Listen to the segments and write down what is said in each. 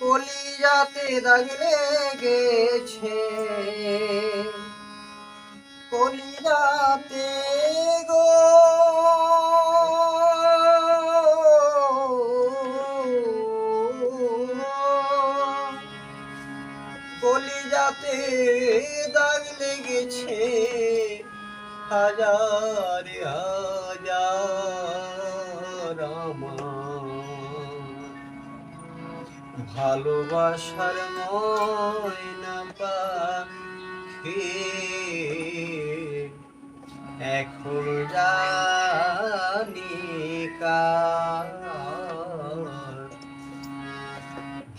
কলিজাতে দাগ লেগেছে, কলিজাতে গো কলিজাতে দাগ লেগেছে, হাজার হাজার আমার ভালোবাসার ময়না পাখি এখন জানি কার।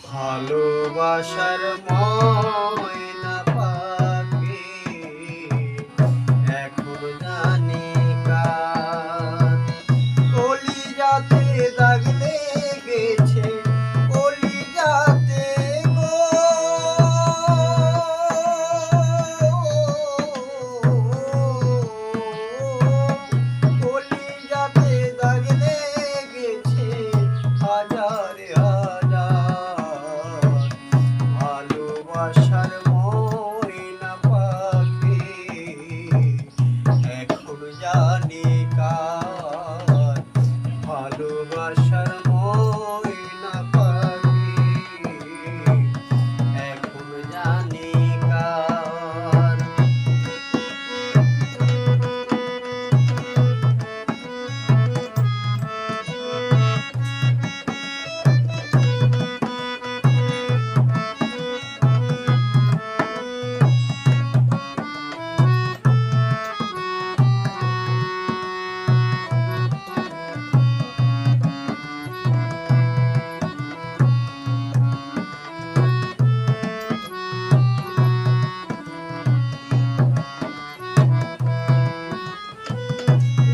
ভালোবাসার ময়না পাখি এখন জানি কার। কলিজাতে দাগ লেগেছে, কলিজাতে গো কলিজাতে দাগ লেগেছে, হাজার হাজার ভালোবাসার ময়না পাখি এখন জানি কার। ভালোবাসার ময়না পাখি এখন জানি কার।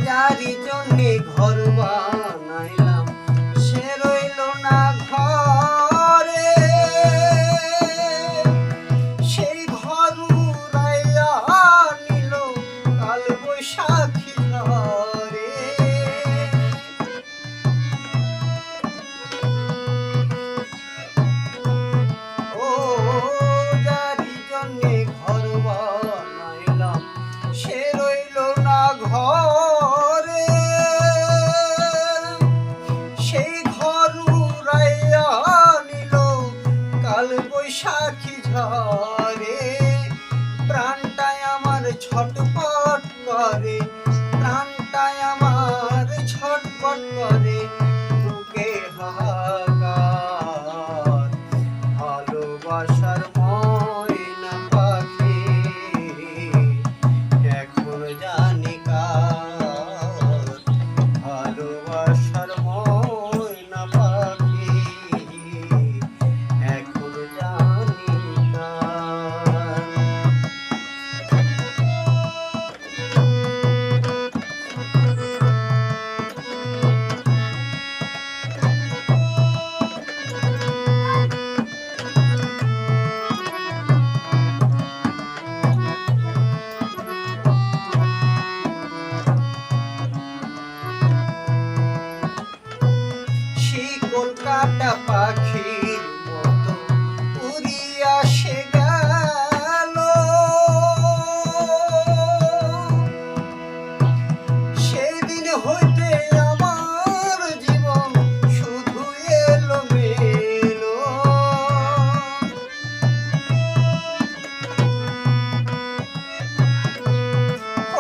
যারি জন্যে ঘর বানাইলাম সে রইল না ঘরে, সেই ঘর উড়াইয়া নিল কাল বৈশাখী ঝড়ে। ও যারি জন্যে ঘর বানাইলাম সে রইল না ঘরে, সেই ঘর উড়াইয়া নিল কাল বৈশাখী ঝড়ে। প্রাণটায় আমার ছটপট করে, প্রাণটায় আমার ছটপট করে, বুকে হাহাকার। ভালোবাসার ময়না পাখি এখন জানি কার। ভালোবাসার ময়না পাখি এখন জানি কার। শিকল কাটা পাখির মতো উড়িয়া সে গেল, সেদিন হইতে আমার জীবন শুধু এলোমেলো।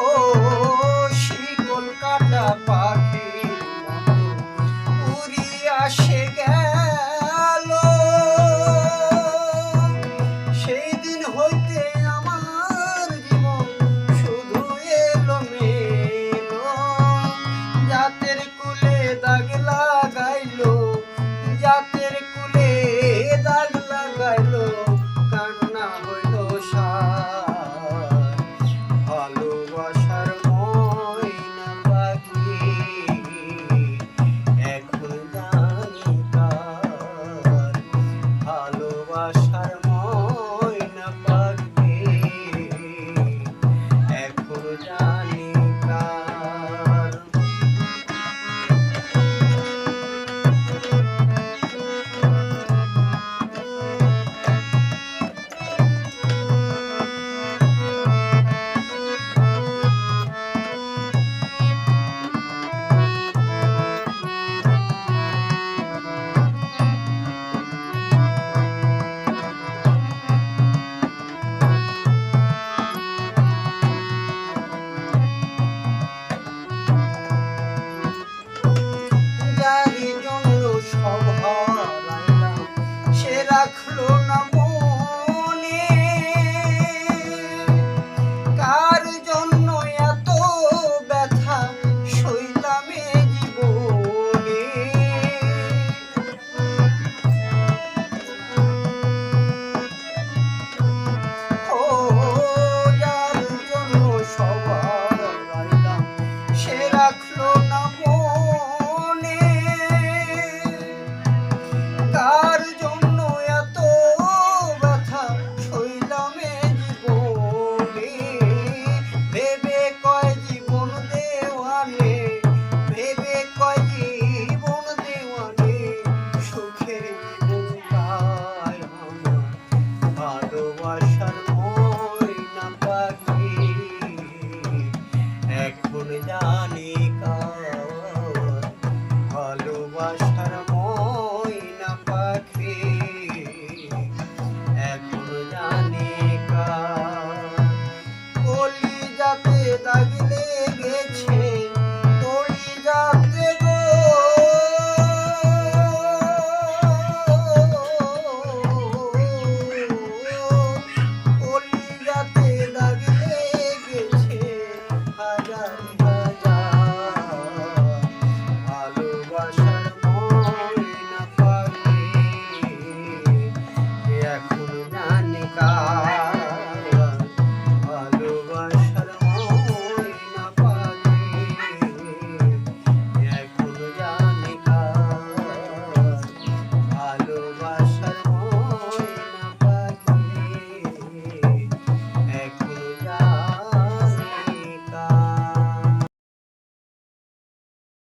ও শিকল কাটা পাখির মতো উড়িয়া সে গেল, রাখলো না মনে, কার জন্য এত ব্যথা সইলাম এ জীবনে। ও যার জন্য সবার রাইলাম সে রাখলো না মনে, কার জন্য এত ব্যথা সইলাম এ জীবনে। ভেবে কয় জীবন দেওয়ানে, ভেবে কয় জীবন দেওয়ানে, সুখের জীবন গায় আমার ভালোবাসার ময়না পাখি। এখন জানি কার ভালোবাসার ময়না পাখি।